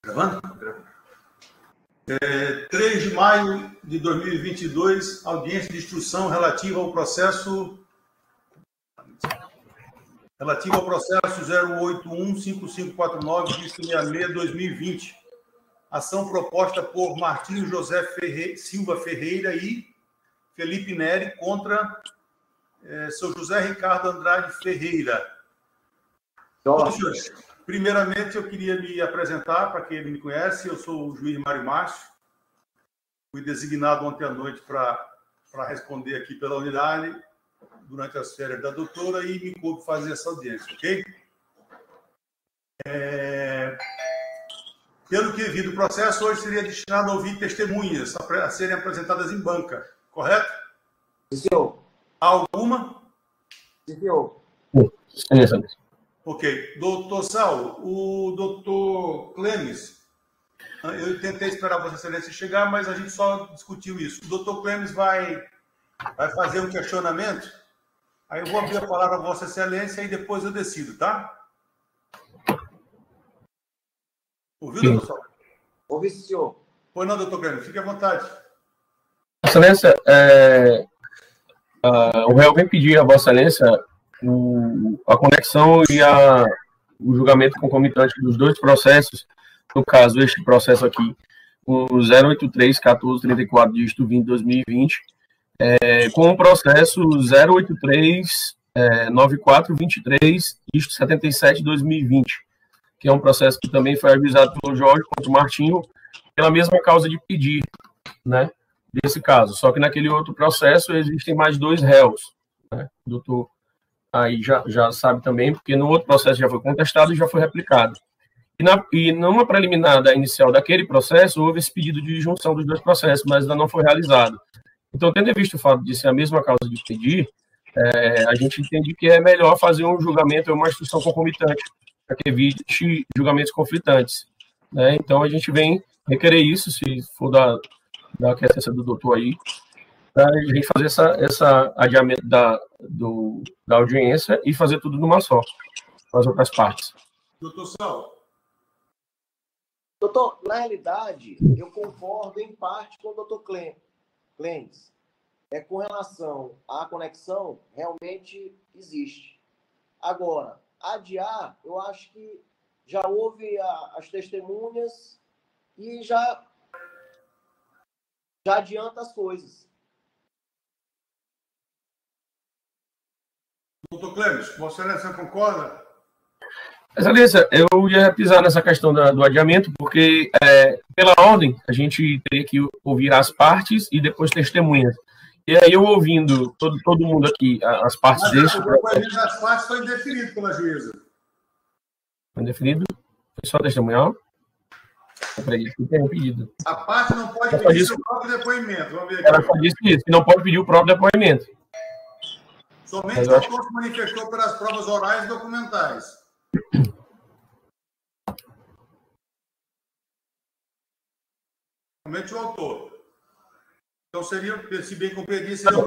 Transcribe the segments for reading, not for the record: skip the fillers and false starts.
Gravando? 3 de maio de 2022, audiência de instrução relativa ao processo 0815549-2020. Ação proposta por Martinho José Silva Ferreira e Felipe Neri contra seu José Ricardo Andrade Ferreira. Bom, senhores, primeiramente eu queria me apresentar, para quem me conhece, eu sou o juiz Mário Márcio, fui designado ontem à noite para responder aqui pela unidade durante as férias da doutora e me coube fazer essa audiência, ok? Pelo que vi do processo, hoje seria destinado a ouvir testemunhas a serem apresentadas em banca, correto? Sim, senhor. Há alguma? Sim, senhor. Sim. Ok. Doutor Saulo, o doutor Clemes, eu tentei esperar Vossa Excelência chegar, mas a gente só discutiu isso. O doutor Clemes vai fazer um questionamento, aí eu vou abrir a palavra a Vossa Excelência e depois eu decido, tá? Ouviu, doutor Saulo? Ouvi, senhor. Pois não, doutor Clemes, fique à vontade. Excelência, o réu vem pedir a Vossa Excelência a conexão e o julgamento concomitante dos dois processos, no caso, este processo aqui, o 083-1434, dígito 20-2020, com o processo 083-9423, dígito 77-2020, que é um processo que também foi avisado pelo Jorge contra o Martinho, pela mesma causa de pedir, né, desse caso. Só que naquele outro processo existem mais 2 réus, né, o doutor aí já sabe também, porque no outro processo já foi contestado e já foi replicado. E numa preliminar da inicial daquele processo, houve esse pedido de junção dos 2 processos, mas ainda não foi realizado. Então, tendo visto o fato de ser a mesma causa de pedir, a gente entende que é melhor fazer um julgamento ou uma instrução concomitante, para que evite julgamentos conflitantes, né? Então, a gente vem requerer isso, se for da aquiescência do doutor aí, para a gente fazer essa adiamento da audiência e fazer tudo numa só, com as outras partes. Doutor Saulo. Doutor, na realidade, eu concordo em parte com o doutor Clemes. Com relação à conexão, realmente existe. Agora, adiar, eu acho que já houve as testemunhas e já adianta as coisas. Doutor Clemes, Vossa Excelência concorda? Excelência, eu ia pisar nessa questão do adiamento, porque, pela ordem, a gente teria que ouvir as partes e depois testemunhas. E aí, eu ouvindo todo mundo aqui, as partes desse... O depoimento das partes foi indeferido pela juíza. Foi indeferido? Foi só testemunhal? Acredito que tenha pedido. A parte não pode pedir seu próprio depoimento. Vamos ver aqui. Ela só disse isso, que não pode pedir o próprio depoimento. Somente o autor se manifestou pelas provas orais e documentais. Somente o autor. Então, seria, se bem compreendido, seria...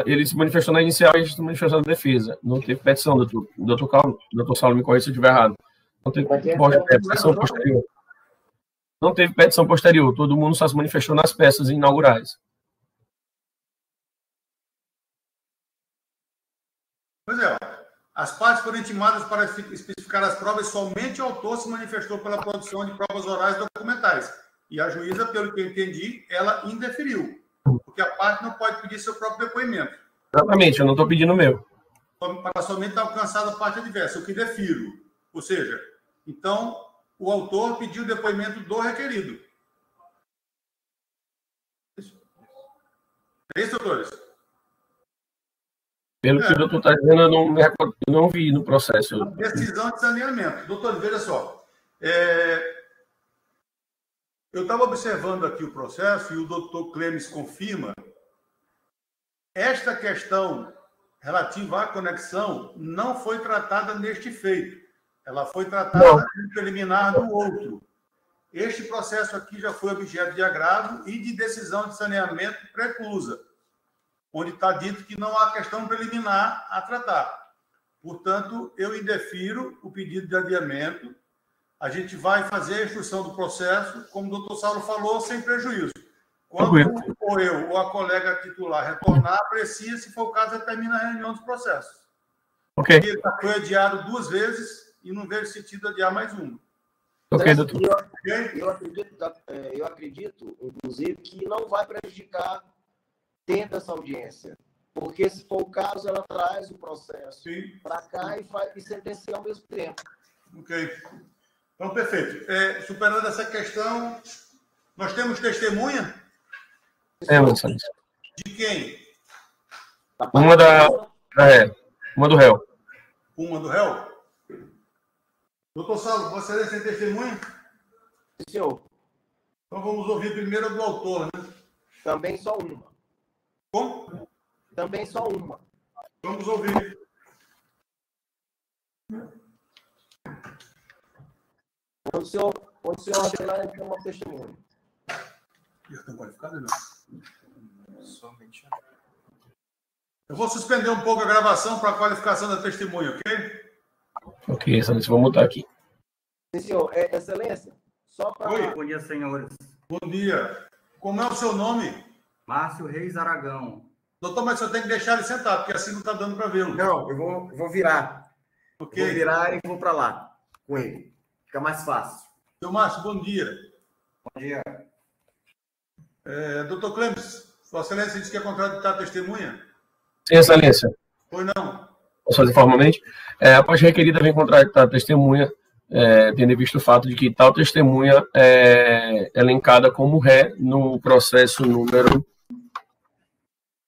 Ele se manifestou na inicial e a gente se manifestou na defesa. Não teve petição, doutor Saulo, me corrija se eu estiver errado. Não teve petição posterior. Não teve petição posterior. Todo mundo só se manifestou nas peças inaugurais. Pois é. As partes foram intimadas para especificar as provas, somente o autor se manifestou pela produção de provas orais e documentais. E a juíza, pelo que eu entendi, ela indeferiu. Porque a parte não pode pedir seu próprio depoimento. Exatamente, eu não estou pedindo o meu. Para somente alcançar a parte adversa, o que defiro. Ou seja, então, o autor pediu o depoimento do requerido. É isso, doutores? Pelo que o doutor está dizendo, eu não vi no processo. Decisão de saneamento. Doutor, veja só. Eu estava observando aqui o processo e o doutor Clemes confirma. Esta questão relativa à conexão não foi tratada neste feito. Ela foi tratada no preliminar do outro. Este processo aqui já foi objeto de agravo e de decisão de saneamento preclusa, onde está dito que não há questão preliminar a tratar. Portanto, eu indefiro o pedido de adiamento. A gente vai fazer a instrução do processo, como o doutor Saulo falou, sem prejuízo. Quando ou eu ou a colega titular retornar, aprecia, se for o caso, termina a reunião dos processos. Ok. Ele foi adiado 2 vezes e não vejo sentido adiar mais uma. Ok, doutor. Eu acredito, inclusive, que não vai prejudicar tendo essa audiência. Porque, se for o caso, ela traz o processo para cá e sentencia ao mesmo tempo. Ok. Então, perfeito. Superando essa questão, nós temos testemunha? Temos, excelência. De quem? Uma uma do réu. Uma do réu? Doutor Saulo, Vossa Excelência tem testemunha? Sim, senhor. Então vamos ouvir primeiro a do autor, né? Também só uma. Como? Também só uma. Vamos ouvir. Quando o senhor apelar, tem uma testemunha. Não qualificado, não? Somente. Eu vou suspender um pouco a gravação para a qualificação da testemunha, ok? Ok, excelência. Vou mutar aqui. Sim, senhor. Excelência, só para... Oi, bom dia, senhores. Bom dia. Como é o seu nome? Márcio Reis Aragão. Doutor, mas o senhor tem que deixar ele sentado, porque assim não está dando para vê-lo. Não, eu vou virar. Ok. Vou virar e vou para lá com ele. Fica mais fácil. Seu Márcio, bom dia. Bom dia. Doutor Clemes, Vossa Excelência disse que é contraditar a testemunha? Sim, excelência. Pois não. Posso fazer formalmente? A parte requerida vem contraditar a testemunha, tendo em vista o fato de que tal testemunha é elencada como ré no processo número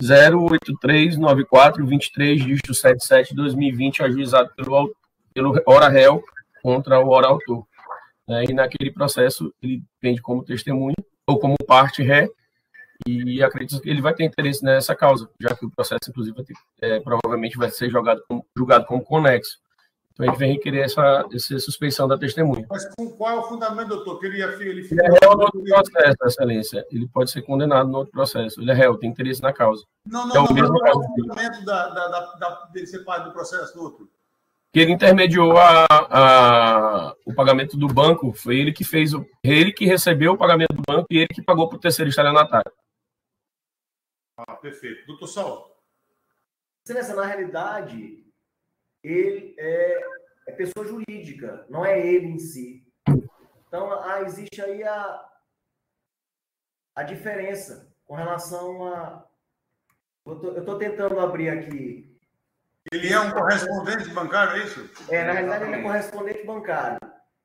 0839423, dígito 77/2020, ajuizado pelo ora réu contra o ora autor. E naquele processo, ele pende como testemunha, ou como parte ré, e acredito que ele vai ter interesse nessa causa, já que o processo, inclusive, provavelmente vai ser julgado como conexo. Então, ele vem requerer essa suspeição da testemunha. Mas qual é o fundamento, doutor? Que ele é réu no outro processo, excelência. Ele pode ser condenado no outro processo. Ele é réu, tem interesse na causa. Não, é o mesmo qual é caso o fundamento dele ser parte do processo do outro? Que ele intermediou o pagamento do banco, foi ele que fez, ele que recebeu o pagamento do banco e ele que pagou para o terceiro estelionatário. Perfeito. Doutor Saulo. Excelência, na realidade, ele é pessoa jurídica, não é ele em si. Então, existe aí a diferença com relação a... Eu estou tentando abrir aqui. Ele é um correspondente bancário, é isso? Na realidade, ele é correspondente bancário.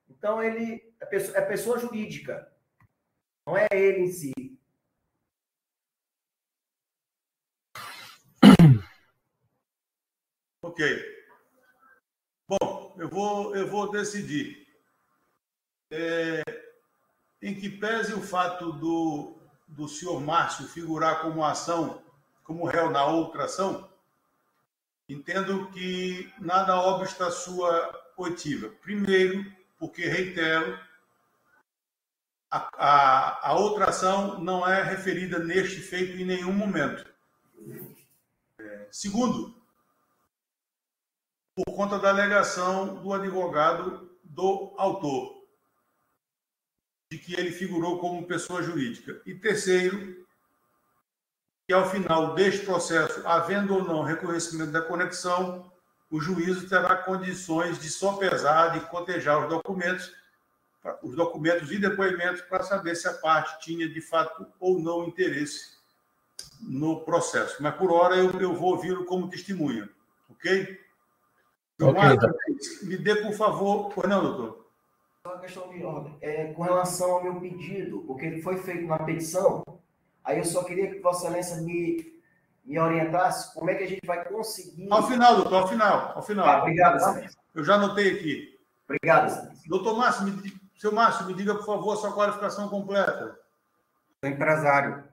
Então, ele é pessoa jurídica, não é ele em si. Ok. Bom, eu vou decidir. Em que pese o fato do senhor Márcio figurar como ação, como réu na outra ação, entendo que nada obsta a sua oitiva. Primeiro, porque, reitero, a outra ação não é referida neste feito em nenhum momento. Segundo, por conta da alegação do advogado do autor, de que ele figurou como pessoa jurídica. E terceiro, que ao final deste processo, havendo ou não reconhecimento da conexão, o juízo terá condições de sopesar, de cotejar os documentos e depoimentos para saber se a parte tinha de fato ou não interesse no processo. Mas por hora eu vou ouvi-lo como testemunha, ok? Márcio, me dê, por favor... Pois não, doutor? Só uma questão de ordem. Com relação ao meu pedido, porque ele foi feito na petição, aí eu só queria que Vossa Excelência me orientasse como é que a gente vai conseguir... Ao final, doutor, ao final. Obrigado, Excelência. Eu já anotei aqui. Obrigado, Excelência. Doutor Márcio, seu Márcio, me diga, por favor, a sua qualificação completa. Sou empresário.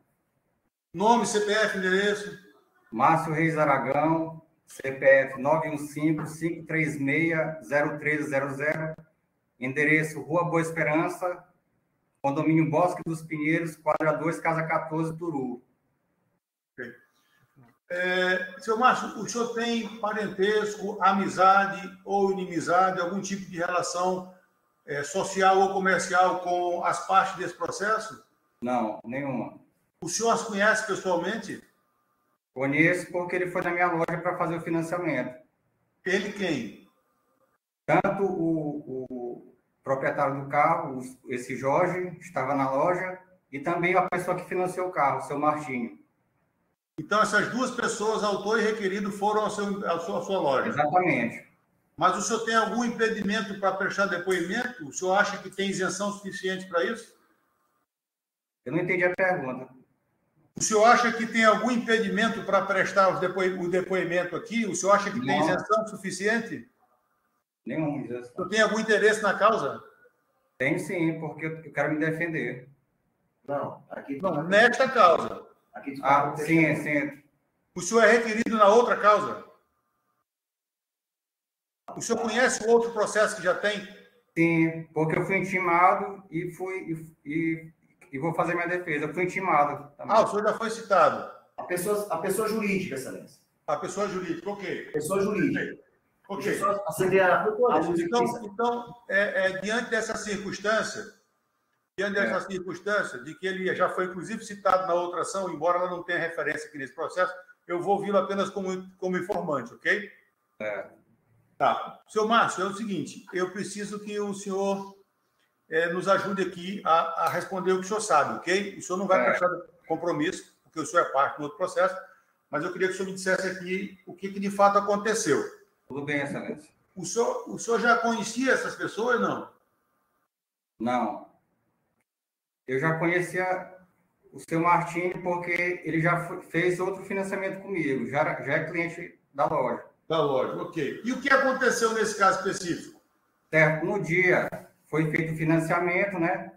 Nome, CPF, endereço. Márcio Reis Aragão, CPF 915-536-0300, endereço Rua Boa Esperança, condomínio Bosque dos Pinheiros, quadra 2, casa 14, Turu. Seu Márcio, o senhor tem parentesco, amizade ou inimizade, algum tipo de relação social ou comercial com as partes desse processo? Não, nenhuma. O senhor as conhece pessoalmente? Conheço porque ele foi na minha loja para fazer o financiamento. Ele quem? Tanto o proprietário do carro, esse Jorge, estava na loja, e também a pessoa que financiou o carro, o seu Martinho. Então, essas duas pessoas, autor e requerido, foram à sua loja? Exatamente. Mas o senhor tem algum impedimento para prestar depoimento? O senhor acha que tem isenção suficiente para isso? Eu não entendi a pergunta. O senhor acha que tem algum impedimento para prestar o depoimento aqui? O senhor acha que tem isenção suficiente? Nenhum isenção. O senhor tem algum interesse na causa? Tem sim, porque eu quero me defender. Não, aqui... Não, nesta causa. Aqui sim. O senhor é requerido na outra causa? O senhor conhece o outro processo que já tem? Sim, porque eu fui intimado e vou fazer minha defesa. Eu fui intimado também. O senhor já foi citado. A pessoa jurídica, excelência. A pessoa jurídica, ok. Pessoa jurídica. Ok. Deixa eu só acender a luz aqui. Então, diante dessa circunstância de que ele já foi, inclusive, citado na outra ação, embora ela não tenha referência aqui nesse processo, eu vou ouvi-lo apenas como informante, ok? Tá. Seu Márcio, é o seguinte, eu preciso que o senhor nos ajude aqui a responder o que o senhor sabe, ok? O senhor não vai prestar compromisso, porque o senhor é parte do outro processo, mas eu queria que o senhor me dissesse aqui o que de fato aconteceu. Tudo bem, excelência. O senhor já conhecia essas pessoas, não? Não. Eu já conhecia o seu Martinho porque ele já fez outro financiamento comigo. Já é cliente da loja. Da loja, ok. E o que aconteceu nesse caso específico? Certo. No dia foi feito o financiamento, né?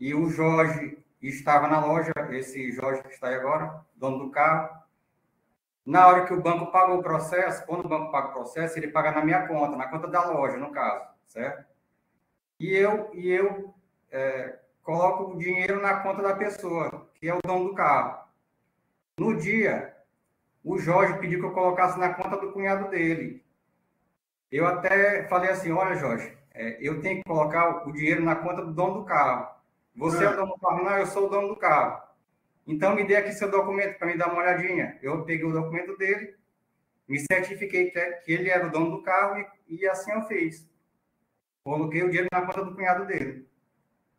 E o Jorge estava na loja, esse Jorge que está aí agora, dono do carro. Na hora que o banco pagou o processo, quando o banco paga o processo, ele paga na minha conta, na conta da loja, no caso, certo? E eu coloco o dinheiro na conta da pessoa, que é o dono do carro. No dia, o Jorge pediu que eu colocasse na conta do cunhado dele. Eu até falei assim, olha, Jorge, eu tenho que colocar o dinheiro na conta do dono do carro. Você é o dono do carro? Não, eu sou o dono do carro. Então, me dê aqui seu documento para me dar uma olhadinha. Eu peguei o documento dele, me certifiquei que ele era o dono do carro e assim eu fiz. Coloquei o dinheiro na conta do cunhado dele.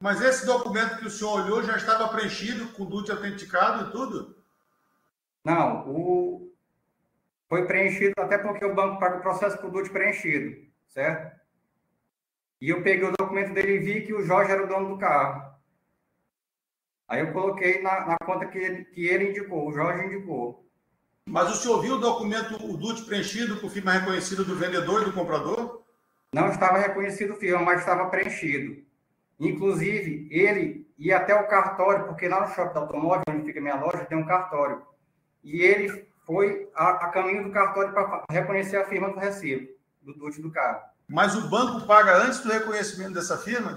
Mas esse documento que o senhor olhou já estava preenchido, com DUT autenticado e tudo? Não, foi preenchido até porque o banco paga o processo com o DUT preenchido, certo? E eu peguei o documento dele e vi que o Jorge era o dono do carro. Aí eu coloquei na conta que ele indicou, o Jorge indicou. Mas o senhor viu o documento, o DUT preenchido com firma reconhecida do vendedor e do comprador? Não estava reconhecido firma, mas estava preenchido. Inclusive, ele ia até o cartório, porque lá no shopping do automóvel, onde fica a minha loja, tem um cartório. E ele foi a caminho do cartório para reconhecer a firma do recibo, do DUT do carro. Mas o banco paga antes do reconhecimento dessa firma?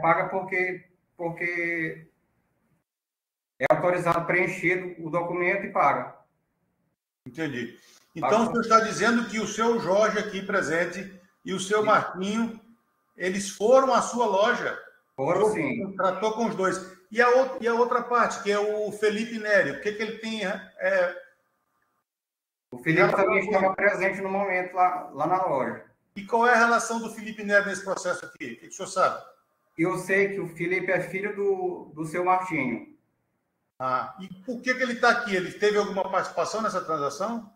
Paga porque é autorizado preenchido o documento e paga. Entendi. Então, o senhor está dizendo que o seu Jorge aqui presente e o seu Marquinho, eles foram à sua loja? Foram, sim. Tratou com os dois. E a outra parte, que é o Felipe Neri, o que ele tem? O Felipe também estava presente no momento lá na loja. E qual é a relação do Felipe Neri nesse processo aqui? O que o senhor sabe? Eu sei que o Felipe é filho do seu Martinho. E por que ele está aqui? Ele teve alguma participação nessa transação?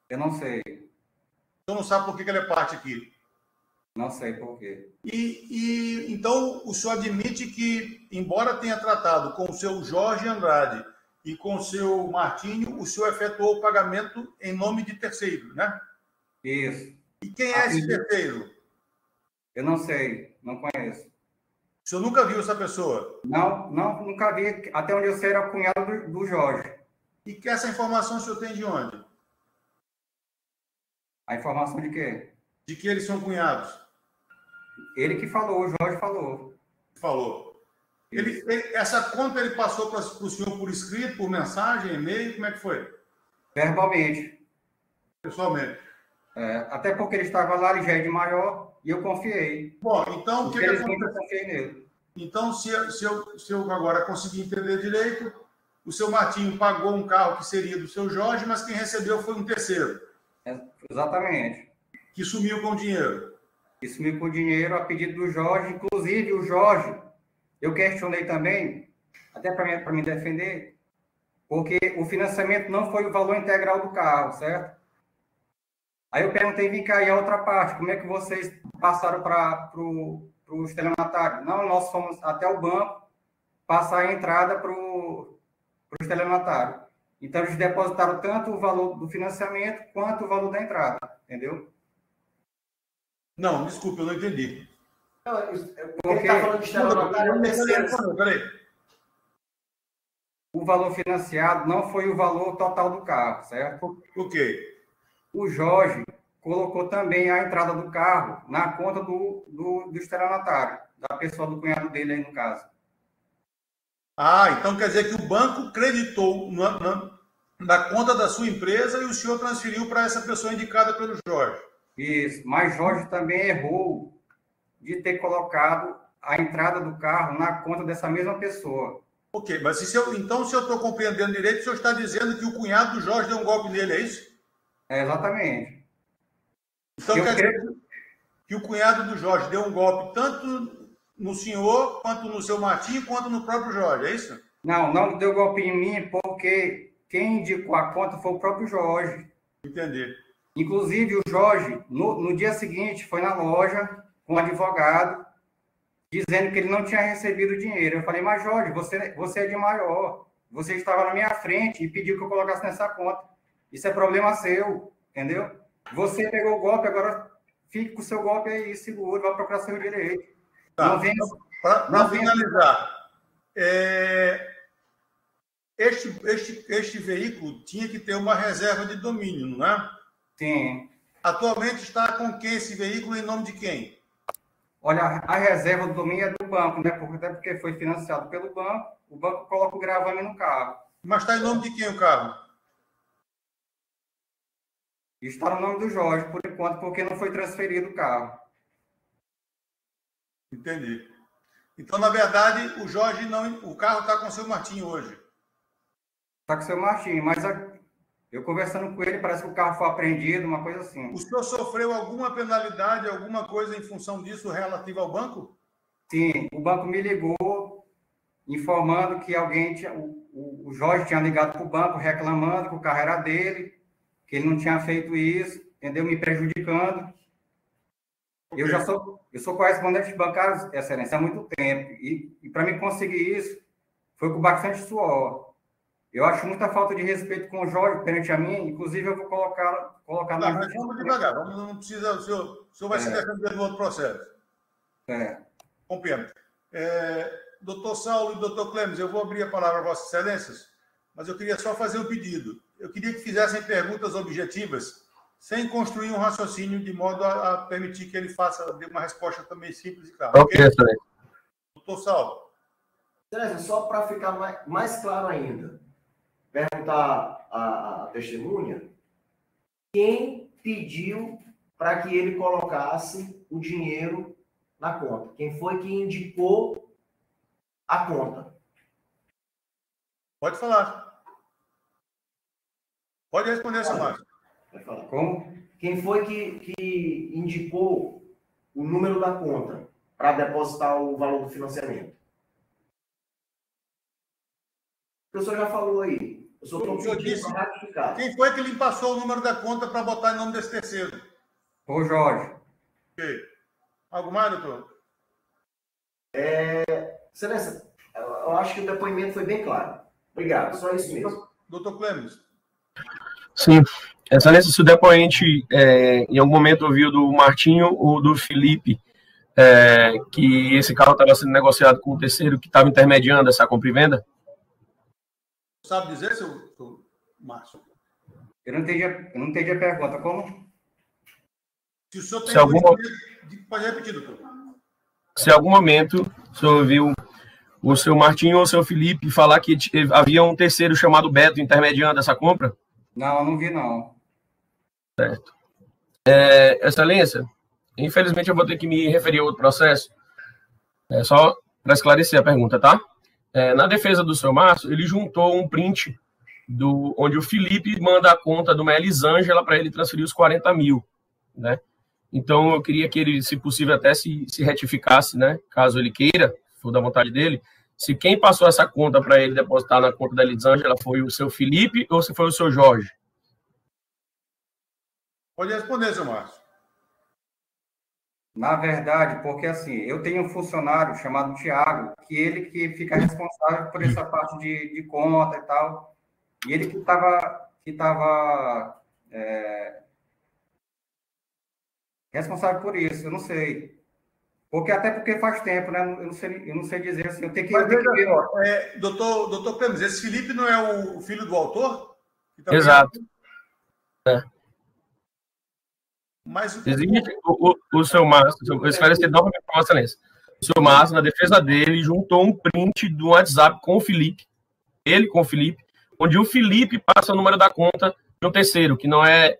Eu não sei. Então não sabe por que ele é parte aqui? Não sei por quê. E então o senhor admite que, embora tenha tratado com o seu Jorge Andrade e com o seu Martinho, o senhor efetuou o pagamento em nome de terceiro, né? Isso. E quem é esse terceiro? Eu não sei, não conheço. O senhor nunca viu essa pessoa? Não, nunca vi. Até onde eu sei era o cunhado do Jorge. E que essa informação o senhor tem de onde? A informação de quê? De que eles são cunhados. Ele que falou, o Jorge falou. Falou. Essa conta ele passou para o senhor por escrito, por mensagem, e-mail, como é que foi? Verbalmente. Pessoalmente. Até porque ele estava lá ligeiro de maior e eu confiei. Bom, então o que Infelizmente, eu confiei nele. Então, se eu agora conseguir entender direito, o seu Martinho pagou um carro que seria do seu Jorge, mas quem recebeu foi um terceiro. Exatamente. Que sumiu com o dinheiro. Que sumiu com o dinheiro a pedido do Jorge. Inclusive, o Jorge, eu questionei também, até para me defender, porque o financiamento não foi o valor integral do carro, certo? Aí eu perguntei, vem cá, e a outra parte, como é que vocês passaram para o estelionatário? Não, nós fomos até o banco passar a entrada para o estelionatário. Então, eles depositaram tanto o valor do financiamento quanto o valor da entrada, entendeu? Não, desculpa, eu não entendi. Ele está falando de estelionatário. Peraí. O valor financiado não foi o valor total do carro, certo? Ok. O Jorge colocou também a entrada do carro na conta do estelionatário, da pessoa do cunhado dele aí, no caso. Ah, então quer dizer que o banco creditou na conta da sua empresa e o senhor transferiu para essa pessoa indicada pelo Jorge. Isso, mas Jorge também errou de ter colocado a entrada do carro na conta dessa mesma pessoa. Ok, mas então, se eu estou compreendendo direito, o senhor está dizendo que o cunhado do Jorge deu um golpe nele, é isso? Exatamente. Então quer dizer que o cunhado do Jorge deu um golpe tanto no senhor, quanto no seu Martinho, quanto no próprio Jorge, é isso? Não deu golpe em mim, porque quem indicou a conta foi o próprio Jorge. Entendi. Inclusive, o Jorge, no dia seguinte, foi na loja com um advogado, dizendo que ele não tinha recebido o dinheiro. Eu falei, mas Jorge, você é de maior, você estava na minha frente e pediu que eu colocasse nessa conta. Isso é problema seu, entendeu? Você pegou o golpe, agora fique com o seu golpe aí, seguro, vai procurar seu direito. Tá. Para finalizar, este veículo tinha que ter uma reserva de domínio, não é? Sim. Atualmente está com quem esse veículo, em nome de quem? Olha, a reserva do domínio é do banco, né? Até porque foi financiado pelo banco, o banco coloca o gravame no carro. Mas está em nome de quem o carro? Está no nome do Jorge, por enquanto, porque não foi transferido o carro. Entendi. Então, na verdade, o Jorge o carro está com o seu Martinho hoje. Está com o seu Martinho, mas eu conversando com ele, parece que o carro foi apreendido, uma coisa assim. O senhor sofreu alguma penalidade, alguma coisa em função disso relativa ao banco? Sim, o banco me ligou informando que o Jorge tinha ligado para o banco reclamando que o carro era dele, que ele não tinha feito isso, entendeu? Me prejudicando. Okay. Eu sou correspondente bancário, Excelência, há muito tempo. E para mim conseguir isso, foi com bastante suor. Eu acho muita falta de respeito com o Jorge perante a mim, inclusive eu vou colocar na justiça. Vamos devagar, não precisa, o senhor vai se defender do outro processo. Compreendo. Doutor Saulo e doutor Clemes, eu vou abrir a palavra a Vossas Excelências, mas eu queria só fazer um pedido. Eu queria que fizessem perguntas objetivas, sem construir um raciocínio de modo a permitir que ele faça uma resposta também simples e clara. Ok, excelente. Doutor Saulo. Excelência, só para ficar mais claro ainda, perguntar à testemunha quem pediu para que ele colocasse o dinheiro na conta. Quem foi que indicou a conta? Pode falar. Pode responder, seu Márcio. Vai falar. Como? Quem foi que indicou o número da conta para depositar o valor do financiamento? O senhor já falou aí. Eu só estou pedindo para ratificar. Quem foi que lhe passou o número da conta para botar em nome desse terceiro? O Jorge. Ok. Algo mais, doutor? Excelência, eu acho que o depoimento foi bem claro. Obrigado, só isso mesmo. Doutor Clemes. Sim. Excelência, se o depoente em algum momento ouviu do Martinho ou do Felipe que esse carro estava sendo negociado com o terceiro que estava intermediando essa compra e venda? Sabe dizer, seu Márcio? Eu não entendi a pergunta. Como? Se o senhor tem pode repetir, doutor. Se em algum momento o senhor ouviu o seu Martinho ou o seu Felipe falar que havia um terceiro chamado Beto intermediando essa compra? Não, não vi, não. Certo. Excelência, infelizmente eu vou ter que me referir a outro processo, só para esclarecer a pergunta, tá? Na defesa do seu Márcio, ele juntou um print onde o Felipe manda a conta de uma Elisângela para ele transferir os 40 mil, né? Então, eu queria que ele, se possível, até se retificasse, né? Caso ele queira, for da vontade dele, se quem passou essa conta para ele depositar na conta da Elisângela foi o seu Felipe ou se foi o seu Jorge. Pode responder, seu Márcio. Na verdade, porque assim, eu tenho um funcionário chamado Tiago, que ele que fica responsável por essa parte de conta e tal, e ele que estava responsável por isso, eu não sei. Até porque faz tempo, né? Eu não sei dizer assim, eu tenho que... Mas veja só, doutor Clemes, esse Felipe não é o filho do autor? Exato. Mas existe o seu Márcio, eu esclareci novamente para Vossa Excelência. O seu Márcio, na defesa dele, juntou um print do WhatsApp com o Felipe, ele com o Felipe, onde o Felipe passa o número da conta de um terceiro, que não é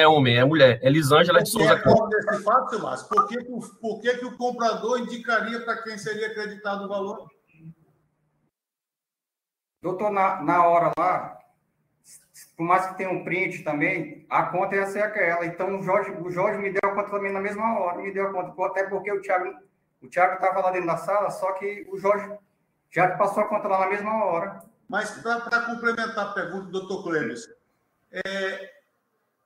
homem, é mulher. É Elisângela de Souza Costa. Desse fato, seu Márcio, por que o comprador indicaria para quem seria acreditado o valor? Doutor, na hora lá, por mais que tenha um print também, a conta ia ser aquela. Então, o Jorge me deu a conta também na mesma hora, me deu a conta. Até porque o Thiago estava lá dentro da sala, só que o Jorge já passou a conta lá na mesma hora. Mas, para complementar a pergunta do doutor Clemes,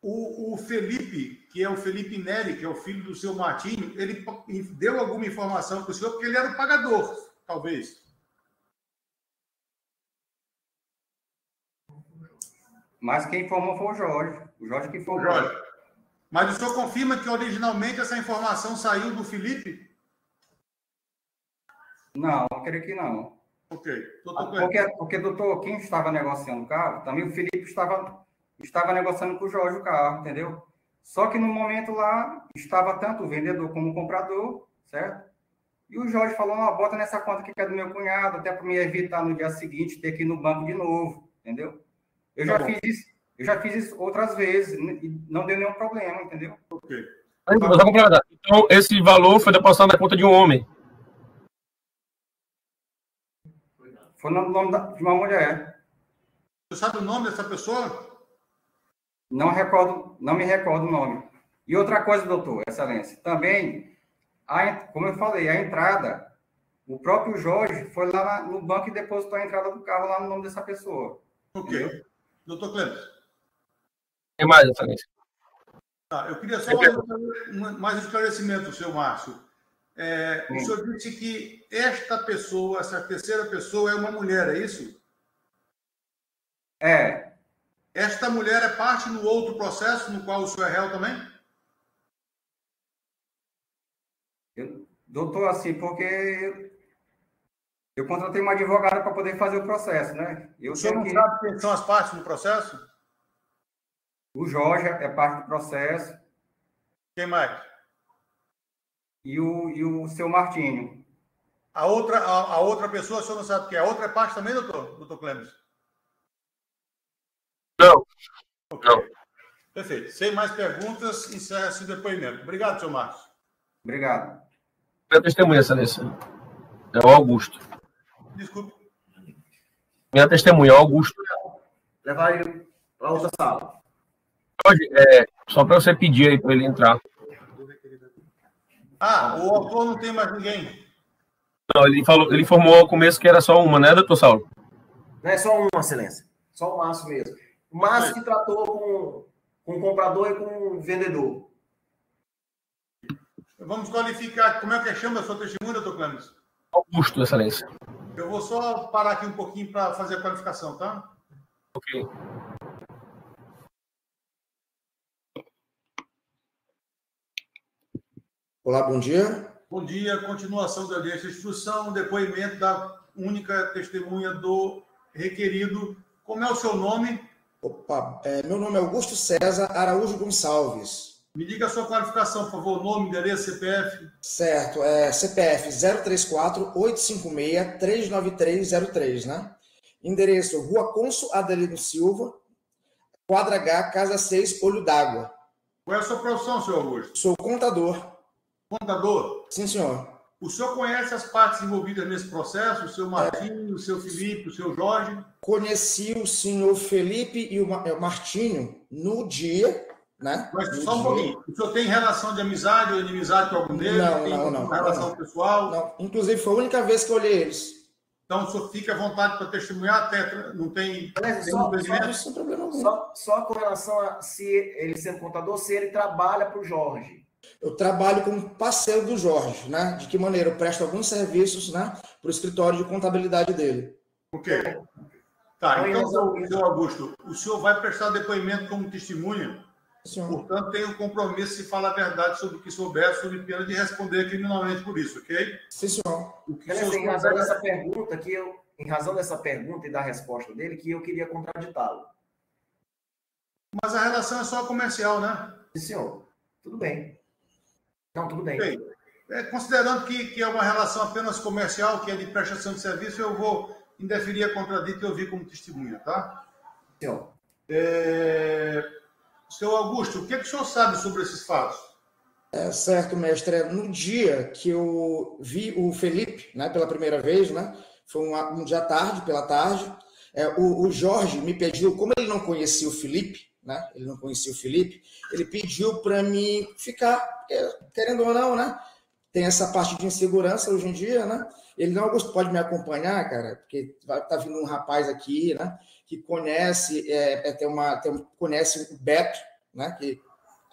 o Felipe, que é o Felipe Neri, que é o filho do seu Martinho, ele deu alguma informação para o senhor, porque ele era o pagador, talvez. Mas quem informou foi o Jorge. O Jorge que informou. Jorge. Mas o senhor confirma que originalmente essa informação saiu do Felipe? Não, eu creio que não. Ok. Porque, doutor, quem estava negociando o carro, também o Felipe estava negociando com o Jorge o carro, entendeu? Só que no momento lá, estava tanto o vendedor como o comprador, certo? E o Jorge falou, não, bota nessa conta que é do meu cunhado, até para me evitar no dia seguinte ter que ir no banco de novo, entendeu? Eu já fiz isso outras vezes e não deu nenhum problema, entendeu? Ok. Então, esse valor foi depositado na conta de um homem? Foi no nome de uma mulher. Você sabe o nome dessa pessoa? Não me recordo o nome. E outra coisa, doutor, Excelência, também, como eu falei, a entrada, o próprio Jorge foi lá no banco e depositou a entrada do carro lá no nome dessa pessoa. Ok. Entendeu? Doutor Clemes. Tem mais, Excelência? Eu queria só mais esclarecimento, seu Márcio. O senhor disse que esta pessoa, essa terceira pessoa, é uma mulher, é isso? É. Esta mulher é parte no outro processo no qual o senhor é réu também? Doutor, assim, porque eu contratei uma advogada para poder fazer o processo, né? O senhor não sabe quem são as partes no processo? O Jorge é parte do processo. Quem mais? E o seu Martinho. A outra pessoa, o senhor não sabe quem é? A outra é parte também, doutor Clemes? Não. Okay. Não. Perfeito. Sem mais perguntas, encerra-se o depoimento. Obrigado, senhor Marcos. Obrigado. Minha testemunha, Excelência. É o Augusto. Desculpe. Minha testemunha, o Augusto. Levar ele para outra sala. Hoje, só para você pedir aí para ele entrar. O autor não tem mais ninguém. Não, ele informou ao começo que era só uma, né, doutor Saulo? Não é só uma, Excelência. Só o Márcio mesmo. O Márcio que tratou com o comprador e com o vendedor. Vamos qualificar. Como é que chama a sua testemunha, doutor Clemes? Augusto, Excelência. Eu vou só parar aqui um pouquinho para fazer a qualificação, tá? Ok. Olá, bom dia. Bom dia. Continuação da audiência de instrução, depoimento da única testemunha do requerido. Como é o seu nome? Opa, meu nome é Augusto César Araújo Gonçalves. Me diga a sua qualificação, por favor. Nome, endereço, CPF. Certo, CPF 034-856-39303, né? Endereço Rua Cônsul Adelino Silva, Quadra H, Casa 6, Olho d'Água. Qual é a sua profissão, senhor Augusto? Sou contador. Contador? Sim, senhor. O senhor conhece as partes envolvidas nesse processo? O seu Martinho, o seu Felipe, o seu Jorge? Conheci o senhor Felipe e o Martinho no dia, né? Mas só um pouquinho. O senhor tem relação de amizade ou inimizade com algum deles? Não. Uma relação pessoal? Não. Inclusive, foi a única vez que eu olhei eles. Então, o senhor fica à vontade para testemunhar, até não tem impedimento? Sem problema algum. Só com relação a se ele sendo contador, se ele trabalha para o Jorge. Eu trabalho como parceiro do Jorge, né? De que maneira? Eu presto alguns serviços, né? Para o escritório de contabilidade dele. Ok. Tá, então, senhor Augusto, o senhor vai prestar depoimento como testemunha, Senhor. portanto, tem o compromisso de falar a verdade sobre o que souber, sob pena de responder criminalmente por isso, ok? Sim, senhor. Em razão dessa pergunta e da resposta dele, que eu queria contraditá-lo. Mas a relação é só comercial, né? Sim, senhor. Tudo bem. Não, tudo bem. Okay. Considerando que é uma relação apenas comercial, que é de prestação de serviço, eu vou indeferir a contradito e ouvir como testemunha, tá? Senhor. Senhor Augusto, o que o senhor sabe sobre esses fatos? Certo, mestre. No dia que eu vi o Felipe, né, pela primeira vez, né, foi um dia tarde, pela tarde, o Jorge me pediu, como ele não conhecia o Felipe, né, ele pediu para mim ficar, querendo ou não, né, tem essa parte de insegurança hoje em dia, né, ele não, Augusto, pode me acompanhar, cara, porque tá vindo um rapaz aqui, né, que conhece, conhece o Beto, né, que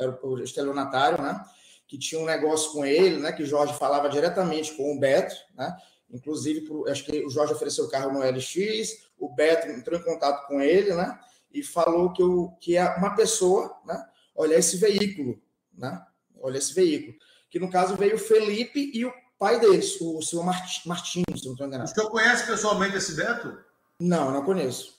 era o estelionatário, né, que tinha um negócio com ele, né, que o Jorge falava diretamente com o Beto, né, inclusive, acho que o Jorge ofereceu o carro no LX, o Beto entrou em contato com ele, né, e falou que é uma pessoa, né, olha esse veículo, que no caso veio o Felipe e o pai deles, o senhor Martinho, se não estou enganado. O senhor conhece pessoalmente esse Beto? Não conheço.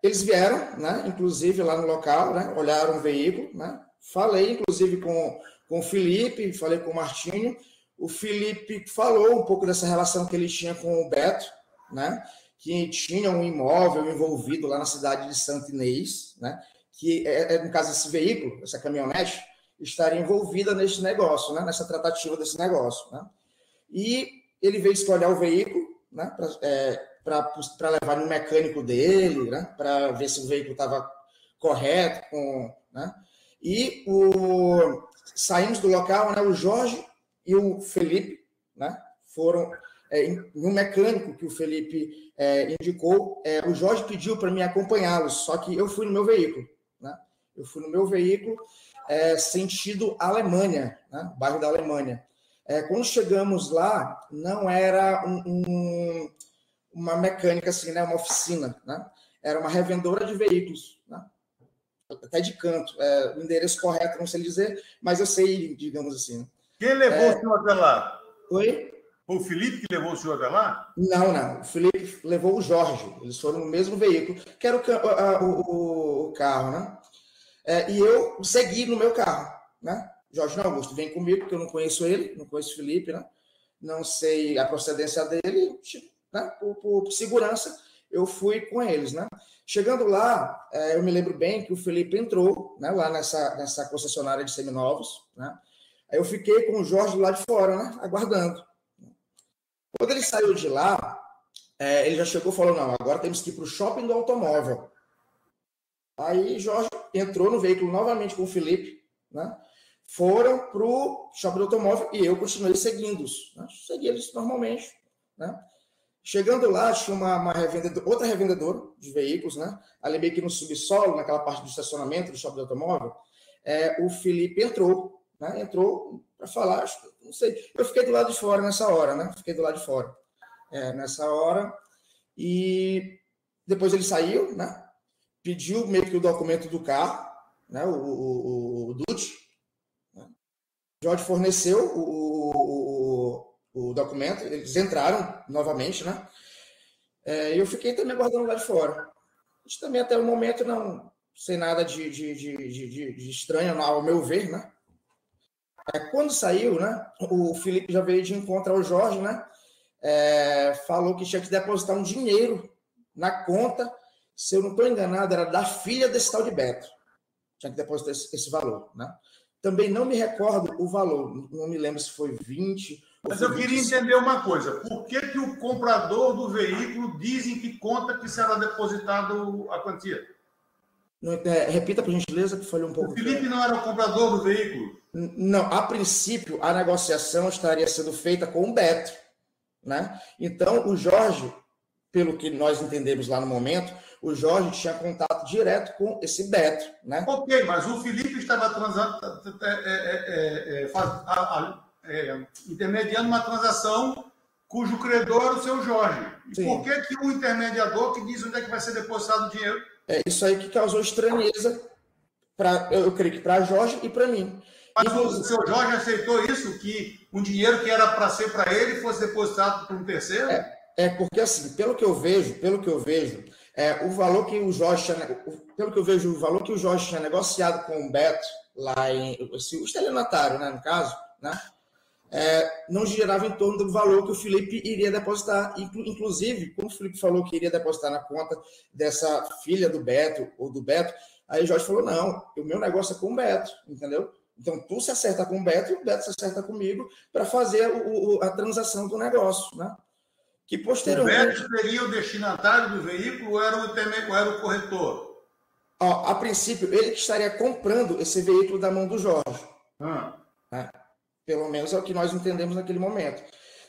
Eles vieram, né, inclusive lá no local, né, olharam o veículo, né, falei inclusive com o Felipe, falei com o Martinho. O Felipe falou um pouco dessa relação que ele tinha com o Beto, né, que tinha um imóvel envolvido lá na cidade de Santo Inês, né, que no caso esse veículo, essa caminhonete, estaria envolvida nesse negócio, né, nessa tratativa desse negócio, né. E ele veio escolher o veículo, né, para levar no mecânico dele, né, para ver se o veículo estava correto, né, e saímos do local, né, o Jorge e o Felipe, né, foram em um mecânico que o Felipe indicou. O Jorge pediu para mim acompanhá-los, só que eu fui no meu veículo, né, sentido Alemanha, né, bairro da Alemanha. Quando chegamos lá, não era uma mecânica assim, né, uma oficina, né, era uma revendedora de veículos, né, até de canto, o endereço correto, não sei dizer, mas eu sei, digamos assim. Né. Quem levou o senhor até lá? Oi? Foi o Felipe que levou o senhor até lá? Não. O Felipe levou o Jorge. Eles foram no mesmo veículo, que era o carro, né? E eu segui no meu carro, né? Jorge, não, Augusto, vem comigo, porque eu não conheço ele, não conheço o Felipe, né? Não sei a procedência dele, né? Por segurança, eu fui com eles, né? Chegando lá, eu me lembro bem que o Felipe entrou, né, lá nessa concessionária de seminovos, né? Aí eu fiquei com o Jorge lá de fora, né, aguardando. Quando ele saiu de lá, ele já chegou e falou, não, agora temos que ir para o shopping do automóvel. Aí Jorge entrou no veículo novamente com o Felipe, né? Foram para o shopping do automóvel e eu continuei seguindo-os, né? Segui eles normalmente, né? Chegando lá, tinha outra revendedora de veículos, né? Ali meio que no subsolo, naquela parte do estacionamento do shopping do automóvel, o Felipe entrou, né? Entrou para falar, acho que, não sei, eu fiquei do lado de fora nessa hora, né? Nessa hora, e depois ele saiu, né? Pediu meio que o documento do carro, né? O DUT, né? Jorge forneceu o documento, eles entraram novamente, né? E eu fiquei também aguardando lá de fora. A gente também, até o momento, não sei nada de estranho, ao meu ver, né? Quando saiu, né? O Felipe já veio de encontro ao Jorge, né? Falou que tinha que depositar um dinheiro na conta se eu não estou enganado, era da filha desse tal de Beto. Tinha que depositar esse valor, né? Também não me recordo o valor, não me lembro se foi 20... Mas eu queria entender uma coisa. Por que o comprador do veículo dizem que conta que será depositado a quantia? Repita, por gentileza, que falhou um pouco. O Felipe não era o comprador do veículo? Não, a princípio, a negociação estaria sendo feita com o Beto, né? Então, o Jorge, pelo que nós entendemos lá no momento, o Jorge tinha contato direto com esse Beto, né? Ok, mas o Felipe estava intermediando uma transação cujo credor era o seu Jorge. E Sim. por que o intermediador que diz onde é que vai ser depositado o dinheiro? É isso aí que causou estranheza, eu creio que para Jorge e para mim. Mas o seu Jorge aceitou isso, que um dinheiro que era para ser para ele fosse depositado por um terceiro? Porque assim, pelo que eu vejo, o valor que o Jorge tinha negociado com o Beto lá o estelionatário, né, no caso, né, não girava em torno do valor que o Felipe iria depositar. Inclusive, como o Felipe falou que iria depositar na conta dessa filha do Beto ou do Beto, aí o Jorge falou: não, o meu negócio é com o Beto, entendeu? Então, tu se acerta com o Beto e o Beto se acerta comigo para fazer a transação do negócio, né? Que posteriormente... O Beto seria o destinatário do veículo ou era o corretor? A princípio, ele que estaria comprando esse veículo da mão do Jorge. Né? Pelo menos é o que nós entendemos naquele momento.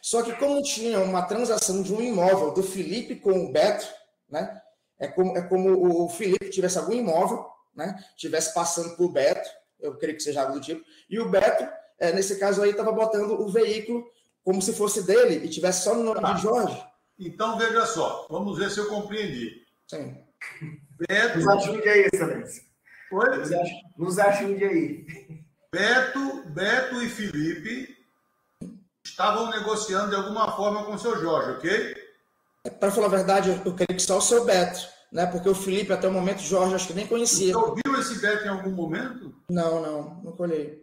Só que como tinha uma transação de um imóvel do Felipe com o Beto, né? É como o Felipe tivesse algum imóvel, né? Tivesse passando por Beto, eu creio que seja algo do tipo, e o Beto, nesse caso aí, estava botando o veículo como se fosse dele e tivesse só no nome de Jorge. Então, veja só, vamos ver se eu compreendi. Sim. Beto... Nos ajude aí, excelência. Oi? Nos ajude aí. Beto e Felipe estavam negociando de alguma forma com o seu Jorge, ok? Para falar a verdade, eu creio que só o seu Beto, né? Porque o Felipe, até o momento, o Jorge, acho que nem conhecia. Você ouviu esse Beto em algum momento? Não colhei.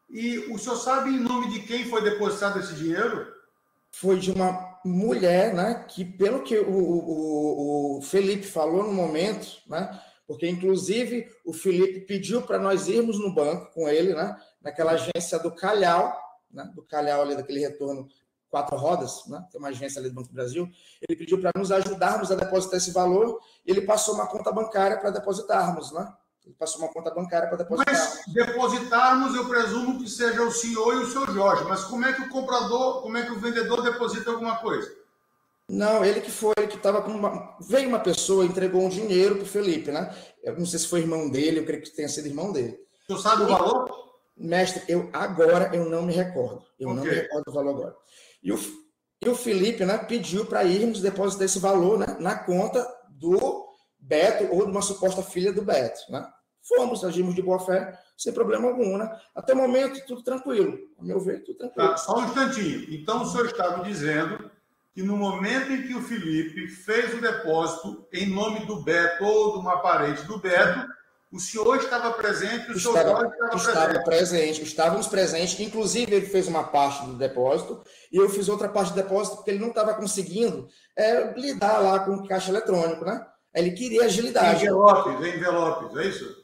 E o senhor sabe em nome de quem foi depositado esse dinheiro? Foi de uma mulher, né? Que pelo que o Felipe falou no momento, né? Porque, inclusive, o Felipe pediu para nós irmos no banco com ele, né? Naquela agência do Calhau, né? Do Calhau ali, daquele retorno 4 rodas, né? Tem uma agência ali do Banco do Brasil. Ele pediu para nos ajudarmos a depositar esse valor e ele passou uma conta bancária para depositarmos, né? Ele passou uma conta bancária para depositarmos. Mas depositarmos, eu presumo que seja o senhor e o seu Jorge. Mas como é que o vendedor deposita alguma coisa? Não, ele que estava com veio uma pessoa, entregou um dinheiro para o Felipe, né? Eu não sei se foi irmão dele, eu creio que tenha sido irmão dele. O senhor sabe o valor? Mestre, eu não me recordo. Não me recordo do valor agora. E o Felipe, né, pediu para irmos depositar esse valor, né, na conta do Beto ou de uma suposta filha do Beto, né? Fomos, agimos de boa fé, sem problema algum, né? Até o momento, tudo tranquilo. A meu ver, tudo tranquilo. Tá, só um instantinho. Então, o senhor estava dizendo que no momento em que o Felipe fez o depósito em nome do Beto ou de uma parente do Beto, o senhor estava presente e o seu Jorge estava presente. Estávamos presentes. Inclusive, ele fez uma parte do depósito e eu fiz outra parte do depósito porque ele não estava conseguindo lidar lá com o caixa eletrônico, né? Ele queria agilidade. Envelopes, é isso?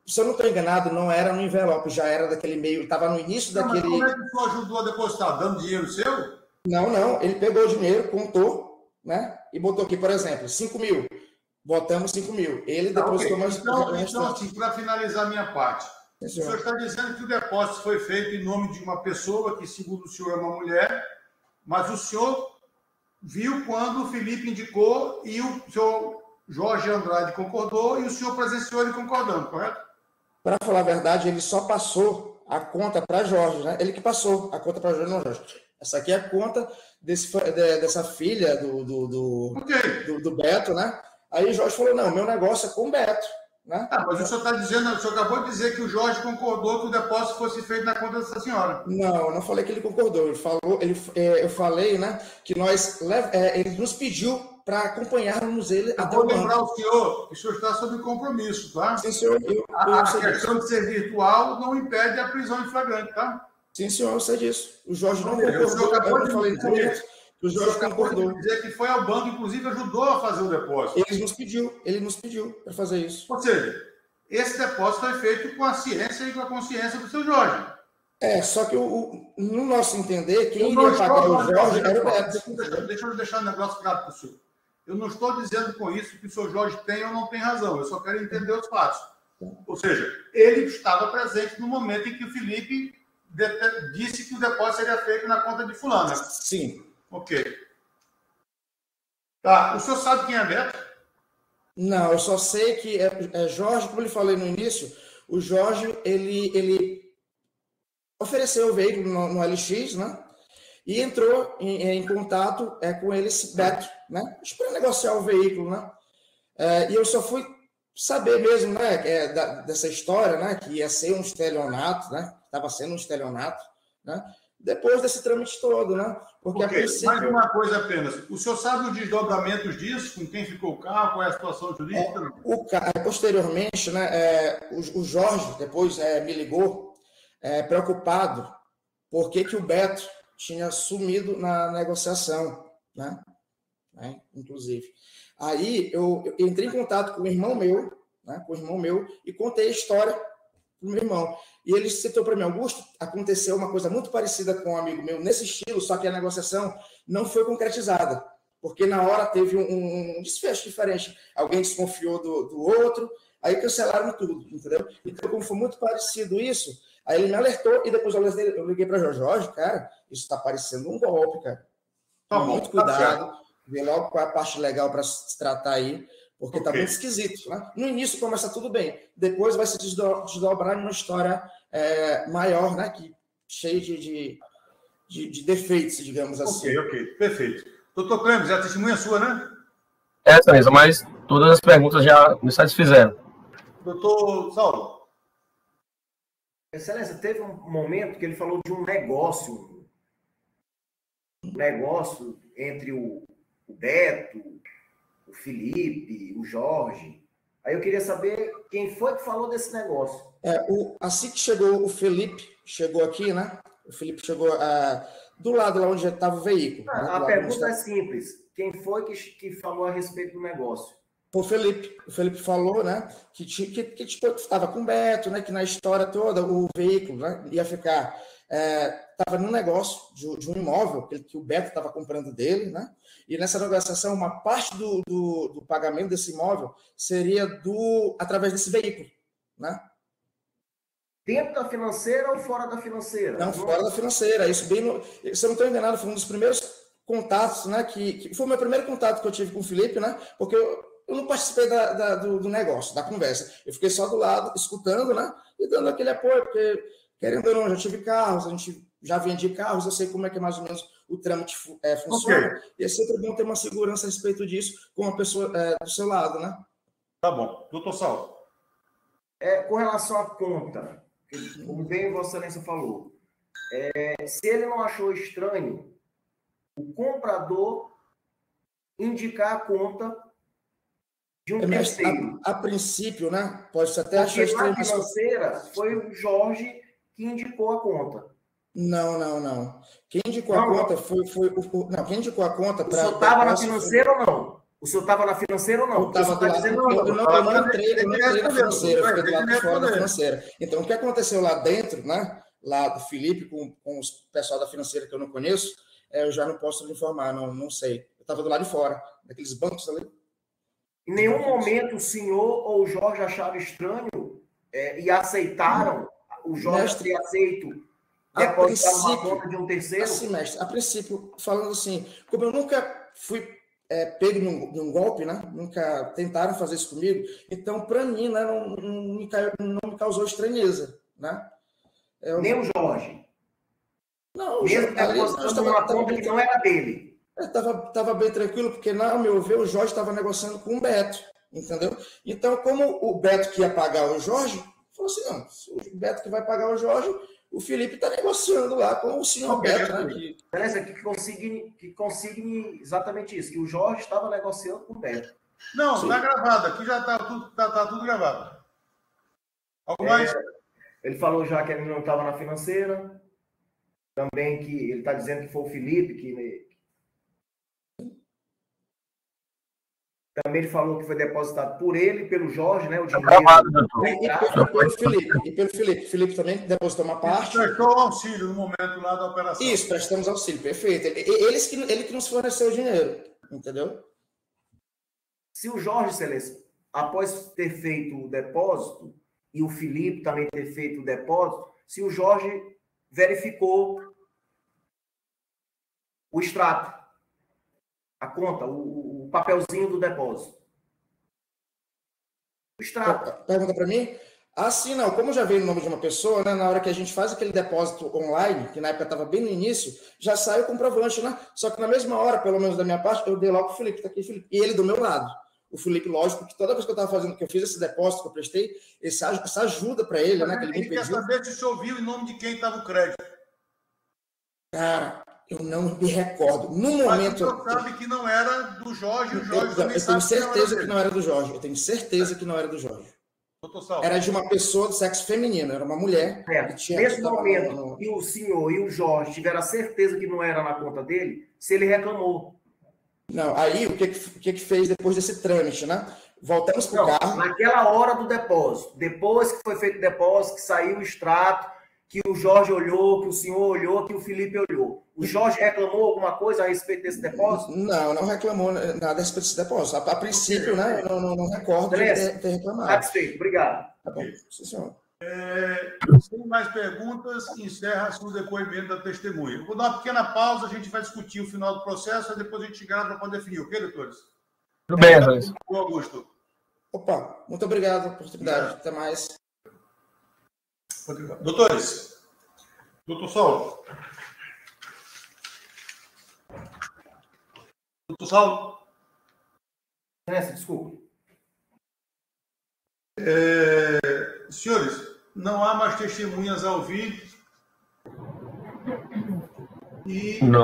Se eu não estou enganado, não era no envelope, já era daquele meio, estava no início daquele... Mas como é que o senhor ajudou a depositar? Dando dinheiro seu? Não, ele pegou o dinheiro, contou, né? E botou aqui, por exemplo, 5 mil. Botamos 5 mil. Ele depositou mais... Então, assim, para finalizar a minha parte, o senhor está dizendo que o depósito foi feito em nome de uma pessoa que, segundo o senhor, é uma mulher, mas o senhor viu quando o Felipe indicou e o senhor Jorge Andrade concordou e o senhor presenciou ele concordando, correto? Para falar a verdade, ele só passou a conta para Jorge, né? Ele que passou a conta para Jorge, não Jorge. Essa aqui é a conta dessa filha do Beto, né? Aí o Jorge falou, não, meu negócio é com o Beto, né? Mas o senhor está dizendo, o senhor acabou de dizer que o Jorge concordou que o depósito fosse feito na conta dessa senhora. Não, eu não falei que ele concordou. Eu falei, né, que ele nos pediu para acompanharmos ele até o banco. Vou lembrar o senhor que o senhor está sob compromisso, tá? Sim, senhor. A questão de ser virtual não impede a prisão em flagrante, tá? Sim, senhor, eu sei disso. O Jorge não concordou. Eu falei no momento que o Jorge concordou. Dizer que foi ao banco, inclusive ajudou a fazer o depósito. Ele nos pediu para fazer isso. Ou seja, esse depósito foi feito com a ciência e com a consciência do seu Jorge. Só que no nosso entender, quem iria pagar o Jorge era o Beto. Deixa eu deixar um negócio claro para o senhor. Eu não estou dizendo com isso que o senhor Jorge tem ou não tem razão. Eu só quero entender os fatos. Ou seja, ele estava presente no momento em que o Felipe disse que o depósito seria feito na conta de fulano. Sim. Ok. Tá. O senhor sabe quem é Beto? Não, eu só sei que é Jorge, como eu lhe falei no início, o Jorge, ele ofereceu o veículo no LX, né? E entrou em contato com ele, esse Beto, né? Para negociar o veículo, né? E eu só fui saber mesmo, né? Dessa história, né? Que ia ser um estelionato, né? Estava sendo um estelionato, né? Depois desse trâmite todo, né? Porque okay. Mais uma coisa apenas. O senhor sabe os desdobramentos disso? Com quem ficou o carro? Qual é a situação jurídica? Posteriormente, né? O Jorge depois me ligou preocupado porque que o Beto tinha sumido na negociação, né? Inclusive. Aí eu entrei em contato com o irmão meu, né? E contei a história para o meu irmão. E ele citou para mim, Augusto, aconteceu uma coisa muito parecida com um amigo meu, nesse estilo, só que a negociação não foi concretizada, porque na hora teve um desfecho diferente. Alguém desconfiou do outro, aí cancelaram tudo, entendeu? Então, como foi muito parecido isso, aí ele me alertou e depois eu liguei para Jorge, cara, isso está parecendo um golpe, cara. Tá muito cuidado, ver logo qual é a parte legal para se tratar aí, porque está muito esquisito, né? No início começa tudo bem, depois vai se desdobrar numa história maior, né? Cheia de defeitos, digamos assim. Ok, perfeito. Doutor Clemes, a testemunha é sua, né? Essa mesmo, mas todas as perguntas já me satisfizeram. Doutor Saulo. Excelência, teve um momento que ele falou de um negócio entre o Beto, o Felipe, o Jorge. Aí eu queria saber quem foi que falou desse negócio. Assim que chegou o Felipe, chegou aqui, né? O Felipe chegou do lado lá onde estava o veículo. Né? A pergunta é simples. Quem foi que falou a respeito do negócio? O Felipe falou, né, que estava com o Beto, né, que na história toda o veículo, né, ia ficar, estava num negócio de um imóvel que o Beto estava comprando dele, né, e nessa negociação uma parte do pagamento desse imóvel seria através desse veículo, né. Dentro da financeira ou fora da financeira? Não, fora da financeira. Isso se eu não estou enganado, foi um dos primeiros contatos, né, que foi o meu primeiro contato que eu tive com o Felipe, né, porque eu não participei do negócio, da conversa. Eu fiquei só do lado, escutando, né? E dando aquele apoio, porque, querendo ou não, já tive carros, a gente já vendi carros, eu sei como é que mais ou menos o trâmite funciona. E é sempre bom ter uma segurança a respeito disso com uma pessoa do seu lado, né? Tá bom. Doutor Saulo. Com relação à conta, como bem Vossa Excelência falou, se ele não achou estranho o comprador indicar a conta de um terceiro. A princípio, né? Pode até achar estranho. Na financeira foi o Jorge que indicou a conta. Não. Quem indicou a conta foi não, quem indicou a conta para. O senhor estava na financeira ou não? O senhor estava na financeira ou não? Eu estava do lado. Eu não entrei na financeira, eu fiquei do lado de fora da financeira. Então, o que aconteceu lá dentro, né? Lá do Felipe, com o pessoal da financeira que eu não conheço, eu já não posso lhe informar, não sei. Eu estava do lado de fora, daqueles bancos ali. Em nenhum momento o senhor ou o Jorge acharam estranho e aceitaram o Jorge ter aceito depositar uma conta de um terceiro? Assim, mestre, a princípio, falando assim, como eu nunca fui pego num golpe, né? Nunca tentaram fazer isso comigo, então, para mim, né, não me causou estranheza, né? Nem o Jorge? Não, mesmo depositando uma conta que não era dele. Estava bem tranquilo, porque, ao meu ver, o Jorge estava negociando com o Beto, entendeu? Então, como o Beto que ia pagar o Jorge, falou assim, não, se o Beto que vai pagar o Jorge, o Felipe está negociando lá com o senhor Beto, né? Parece que consigne exatamente isso, que o Jorge estava negociando com o Beto. Não, está gravado, aqui já está tudo gravado. Algo mais? Ele falou já que ele não estava na financeira, também que ele está dizendo que foi o Felipe Também ele falou que foi depositado por ele, pelo Jorge, né? O dinheiro. Gravado, doutor. E pelo Felipe. E pelo Felipe. Felipe também depositou uma parte. Prestou auxílio no momento lá da operação. Isso, prestamos auxílio, perfeito. Ele que nos forneceu o dinheiro, entendeu? Se o Jorge Celeste, após ter feito o depósito, e o Felipe também ter feito o depósito, se o Jorge verificou o extrato, a conta, o papelzinho do depósito. O extrato. Pergunta para mim? Ah, sim, não. Como já veio o nome de uma pessoa, né? Na hora que a gente faz aquele depósito online, que na época estava bem no início, já sai o comprovante, né? Só que na mesma hora, pelo menos da minha parte, eu dei logo pro Felipe, tá aqui, Felipe. E ele do meu lado. O Felipe, lógico, que toda vez que eu estava fazendo, que eu fiz esse depósito, que eu prestei, essa ajuda para ele, né? Que ele me quer pediu. saber se o senhor viu em nome de quem estava o crédito. Cara, eu não me recordo. No Mas momento. o senhor sabe que não era do Jorge, o Jorge também Eu tenho sabe certeza que dele. não era do Jorge. Eu tenho certeza que não era do Jorge. Doutor Saulo. Era de uma pessoa do sexo feminino, era uma mulher. Que tinha, Nesse que tava momento, e o senhor e o Jorge tiveram a certeza que não era na conta dele, se ele reclamou. Não, aí o que fez depois desse trâmite, né? Voltamos para o carro. Naquela hora do depósito, depois que foi feito o depósito, que saiu o extrato, que o Jorge olhou, que o senhor olhou, que o Felipe olhou. O Jorge reclamou alguma coisa a respeito desse depósito? Não reclamou nada a respeito desse depósito. A princípio, né? Eu não recordo de ter reclamado. Satisfeito, obrigado. Tá bom, sim, senhor. Sem mais perguntas, encerra-se o depoimento da testemunha. Vou dar uma pequena pausa, a gente vai discutir o final do processo, e depois a gente grava para poder definir, ok, doutores? Tudo bem, Andrés. Augusto. Opa, muito obrigado pela oportunidade. Até mais. Doutores, doutor Saulo. Doutor Saulo. Desculpa. Senhores, não há mais testemunhas a ouvir. E Não.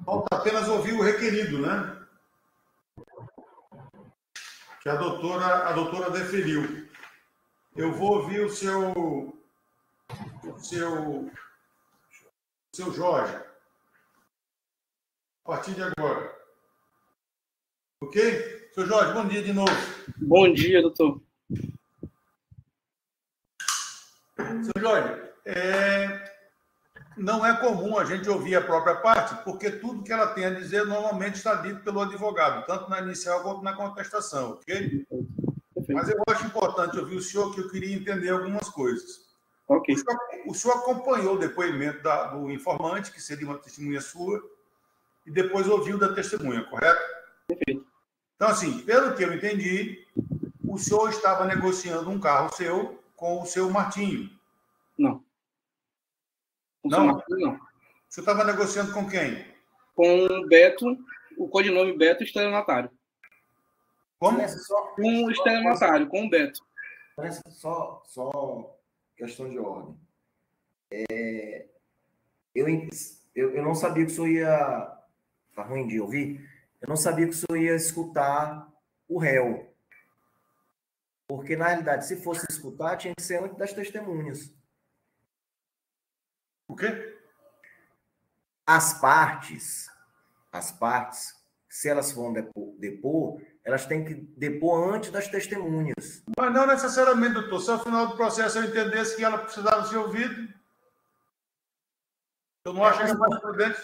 falta apenas ouvir o requerido, né? Que a doutora deferiu. Eu vou ouvir o seu Jorge. A partir de agora. Ok? Seu Jorge, bom dia de novo. Bom dia, doutor. Seu Jorge, não é comum a gente ouvir a própria parte, porque tudo que ela tem a dizer normalmente está dito pelo advogado, tanto na inicial quanto na contestação, ok? Mas eu acho importante ouvir o senhor, que eu queria entender algumas coisas. Ok. O senhor acompanhou o depoimento do informante, que seria uma testemunha sua, e depois ouviu da testemunha, correto? Perfeito. Então, assim, pelo que eu entendi, o senhor estava negociando um carro seu com o seu Martinho. Não. Não? Não. O senhor estava negociando com quem? Com o Beto, o codinome Beto estelionatário. Como? Com o estelionatário, com o Beto. Só questão de ordem. Eu não sabia que o senhor ia... Tá ruim de ouvir? Eu não sabia que o senhor ia escutar o réu. Porque, na realidade, se fosse escutar, tinha que ser antes das testemunhas. O quê? As partes, se elas vão depor, elas têm que depor antes das testemunhas. Mas não necessariamente, doutor. Se ao final do processo eu entendesse que ela precisava ser ouvida, eu não acho que é mais prudente.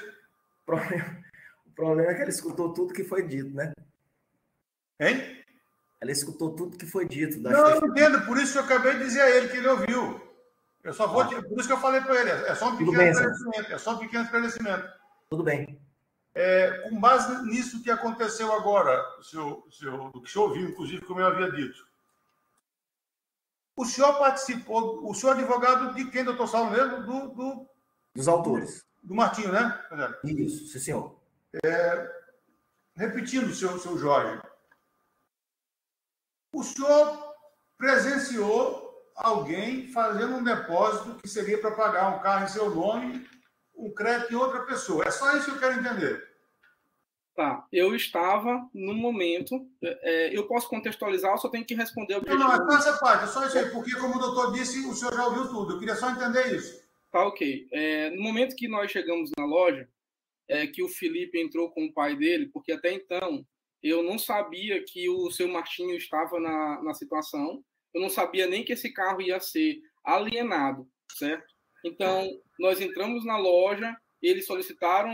O problema é que ela escutou tudo que foi dito, né? Hein? Ela escutou tudo que foi dito. Não, eu não entendo. Por isso que eu acabei de dizer a ele que ele ouviu. Eu só vou... Por isso que eu falei para ele. É só um pequeno esclarecimento. É só um pequeno esclarecimento. Tudo bem. Com base nisso que aconteceu agora, do que o senhor ouviu, inclusive, como eu havia dito. O senhor participou... O senhor é advogado de quem, doutor Saulo, mesmo? Dos autores. Do Martinho, né? Isso, sim, senhor. Repetindo, seu Jorge. O senhor presenciou alguém fazendo um depósito que seria para pagar um carro em seu nome, um crédito em outra pessoa. É só isso que eu quero entender. Tá. Eu estava no momento... eu posso contextualizar, eu só tenho que responder... Não, é só essa parte. É só isso aí. Porque, como o doutor disse, o senhor já ouviu tudo. Eu queria só entender isso. Tá, ok. No momento que nós chegamos na loja, que o Felipe entrou com o pai dele, porque até então eu não sabia que o seu Martinho estava na situação, eu não sabia nem que esse carro ia ser alienado, certo? Então, nós entramos na loja, eles solicitaram,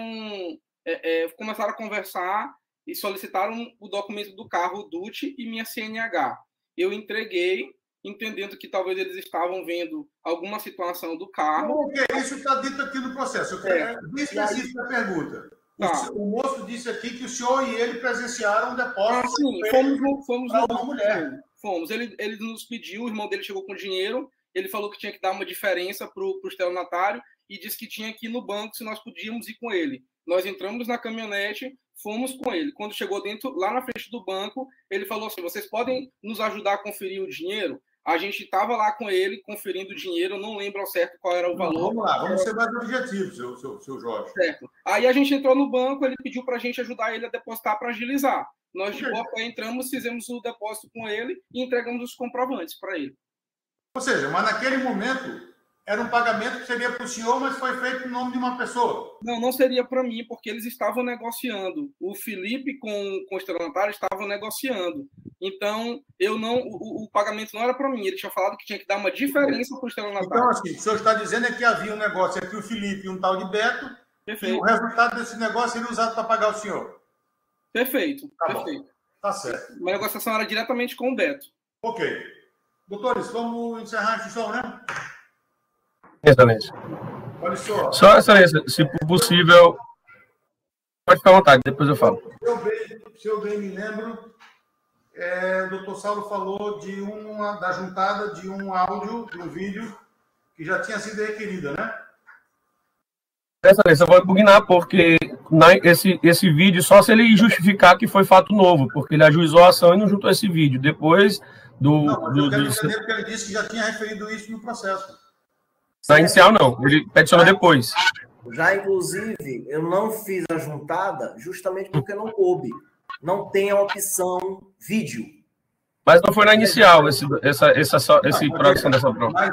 começaram a conversar e solicitaram o documento do carro, o DUT e minha CNH. Eu entreguei, entendendo que talvez eles estavam vendo alguma situação do carro. Ok, isso está dito aqui no processo. Eu quero bem específica a pergunta. Tá. O moço disse aqui que o senhor e ele presenciaram um depósito. Sim, fomos uma mulher. Fomos. Ele nos pediu, o irmão dele chegou com dinheiro, ele falou que tinha que dar uma diferença para o estelionatário e disse que tinha que ir no banco se nós podíamos ir com ele. Nós entramos na caminhonete, fomos com ele. Quando chegou dentro, lá na frente do banco, ele falou assim, vocês podem nos ajudar a conferir o dinheiro? A gente estava lá com ele, conferindo o dinheiro, não lembro ao certo qual era o valor. Vamos lá, vamos ser mais objetivos, seu Jorge. Certo. Aí a gente entrou no banco, ele pediu para a gente ajudar ele a depositar para agilizar. Nós, de boa fé, entramos, fizemos o depósito com ele e entregamos os comprovantes para ele. Ou seja, mas naquele momento, era um pagamento que seria para o senhor, mas foi feito em nome de uma pessoa. Não seria para mim, porque eles estavam negociando. O Felipe com o estelionatário estavam negociando. Então, o pagamento não era para mim. Ele tinha falado que tinha que dar uma diferença para o estelionatário. Então, assim, o senhor está dizendo que havia um negócio entre o Felipe e um tal de Beto, Perfeito. E o resultado desse negócio seria usado para pagar o senhor. Perfeito, tá perfeito. Bom. Tá certo. Uma negociação era diretamente com o Beto. Ok. Doutores, vamos encerrar a discussão, né? Excelência. Olha só. Só, Excelência, se possível, pode ficar à vontade, depois eu falo. Se eu bem me lembro, o doutor Saulo falou da juntada de um áudio, de um vídeo, que já tinha sido requerida, né? Excelência, eu vou impugnar, porque esse vídeo, só se ele justificar que foi fato novo, porque ele ajuizou a ação e não juntou esse vídeo. Depois do... eu quero entender porque ele disse que já tinha referido isso no processo. Na inicial, não. Ele peticionou depois. Já, inclusive, eu não fiz a juntada justamente porque não coube. Não tem a opção vídeo. Mas não foi na inicial, esse produção dessa prova. Mas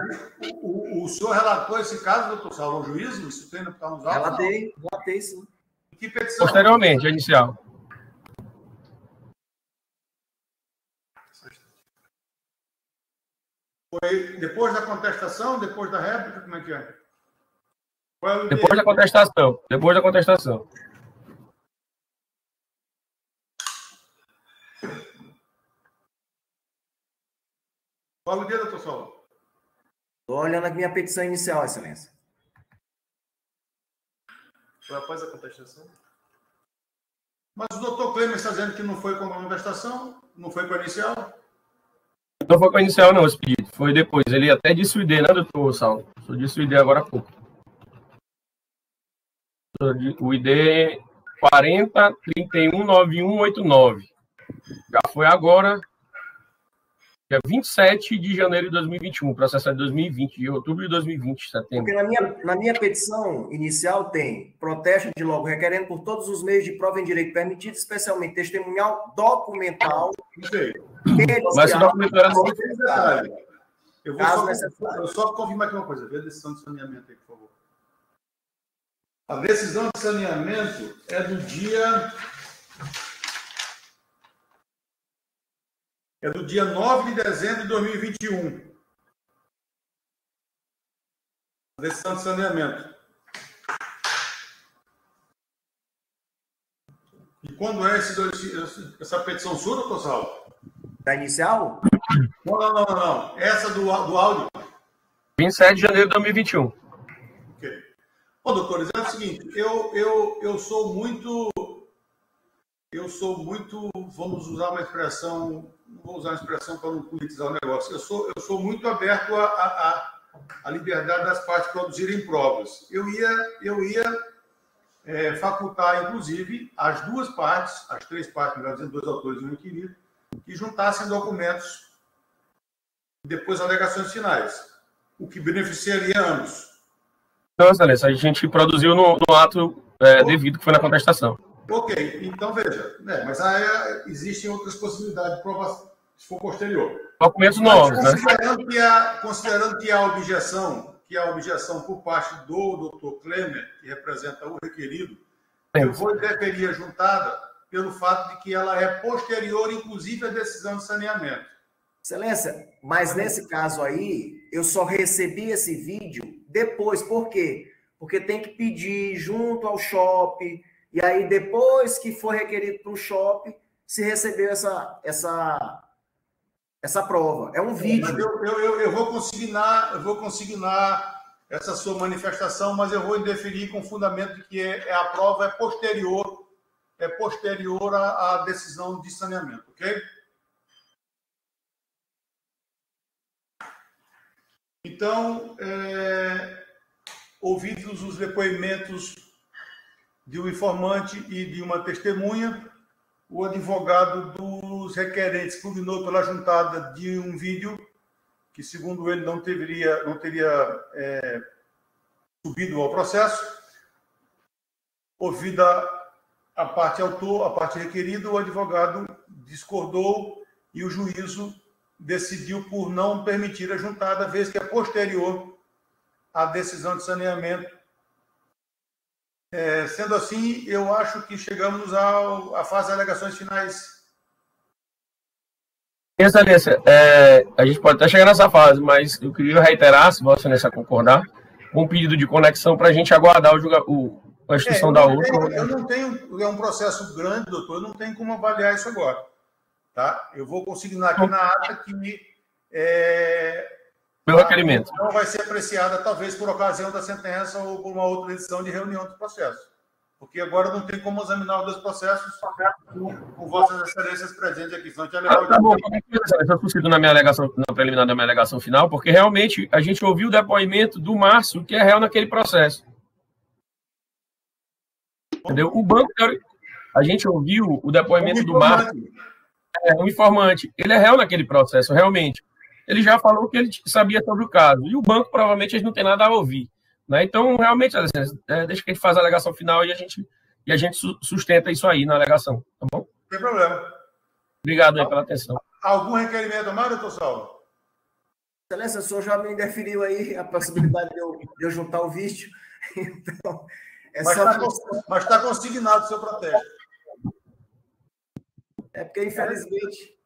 o senhor relatou esse caso, doutor Saulo, ao juízo? Isso tem no nos autos? Relatei sim. Que petição? Posteriormente, a inicial. Foi depois da contestação, depois da réplica, como é que é? Depois da contestação. Depois da contestação. Qual o dia, doutor Saulo? Estou olhando a minha petição inicial, Excelência. Foi após a contestação? Mas o doutor Clemer está dizendo que não foi com a contestação, não foi com a inicial? Não foi com a inicial, não, esse pedido. Foi depois. Ele até disse o ID, né, doutor Saulo? Só disse o ID agora há pouco. O ID 40 31 9189. Já foi agora, dia 27 de janeiro de 2021, processo de 2020, de outubro de 2020, setembro. Porque na minha petição inicial tem protesto de logo requerendo por todos os meios de prova em direito permitido, especialmente testemunhal, documental. Mas o documento era Eu só confirmar aqui uma coisa. Vê a decisão de saneamento aí, por favor. A decisão de saneamento é do dia 9 de dezembro de 2021. A decisão de saneamento. E quando é essa petição sua, doutor Saulo? Da inicial? Não. Essa do áudio. 27 de janeiro de 2021. Ok. Ô, doutores, é o seguinte, eu sou muito, vamos usar uma expressão, não vou usar uma expressão para não politizar o negócio, eu sou muito aberto à liberdade das partes produzirem provas. Eu ia facultar, inclusive, as duas partes, as três partes, melhor dizendo, dois autores e um inquirido, que juntassem documentos e depois alegações finais, o que beneficiaria ambos. Não, Excelência, a gente produziu no ato devido, que foi na contestação. Ok, então veja, mas aí existem outras possibilidades de provação, se for posterior. Documentos novos, né? Considerando que a objeção por parte do doutor Clemer, que representa o requerido, Eu vou indeferir a juntada pelo fato de que ela é posterior, inclusive, à decisão de saneamento. Excelência, mas nesse caso aí, eu só recebi esse vídeo depois. Por quê? Porque tem que pedir junto ao shopping, e aí depois que for requerido para o shopping, se recebeu essa prova. É um vídeo. Mas eu vou consignar essa sua manifestação, mas eu vou indeferir com o fundamento de que a prova é posterior à decisão de saneamento, ok? Então, ouvidos os depoimentos de um informante e de uma testemunha, o advogado dos requerentes pugnou pela juntada de um vídeo que, segundo ele, não teria subido ao processo. Ouvida a parte autor, a parte requerida, o advogado discordou e o juízo decidiu por não permitir a juntada, vez que é posterior à decisão de saneamento. Sendo assim, eu acho que chegamos à fase de alegações finais. Excelência, a gente pode até chegar nessa fase, mas eu queria reiterar, se Vossa Excelência concordar, com um pedido de conexão para a gente aguardar a instrução da outra. Eu não tenho, é um processo grande, doutor, eu não tenho como avaliar isso agora. Tá? Eu vou consignar aqui na ata que meu requerimento não vai ser apreciada, talvez por ocasião da sentença ou por uma outra edição de reunião do processo. Porque agora não tem como examinar os dois processos com Vossas Excelências presentes aqui. Senão já levar tá bom, eu consigo na minha alegação, na preliminar da minha alegação final, porque realmente a gente ouviu o depoimento do Márcio, que é réu naquele processo. Entendeu? O banco, a gente ouviu o depoimento do Márcio, um informante. Ele é réu naquele processo, realmente. Ele já falou que ele sabia sobre o caso. E o banco, provavelmente, eles não tem nada a ouvir. Né? Então, realmente, deixa que a gente faz a alegação final e a gente sustenta isso aí na alegação. Tá bom? Não tem problema. Obrigado aí pela atenção. Algum requerimento mais, doutor Saulo? Excelência, o senhor já me indeferiu aí a possibilidade de eu juntar o vídeo. Então, mas está consignado o seu protesto. É porque, infelizmente,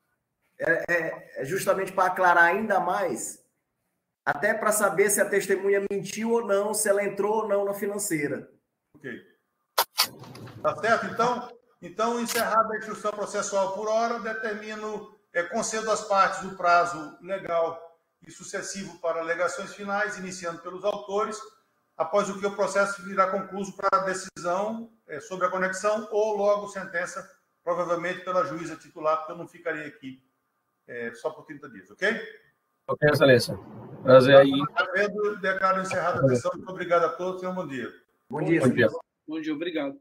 é justamente para aclarar ainda mais, até para saber se a testemunha mentiu ou não, se ela entrou ou não na financeira. Ok. Tá certo, então? Então, encerrada a instrução processual por hora, concedo às partes o prazo legal e sucessivo para alegações finais, iniciando pelos autores, após o que o processo virá concluído para a decisão sobre a conexão ou logo sentença, provavelmente pela juíza titular, porque eu não ficaria aqui só por 30 dias, ok? Ok, Excelência. Prazer aí. Declaro encerrada a sessão. Muito obrigado a todos e um bom dia. Bom dia. Bom dia. Bom dia, obrigado.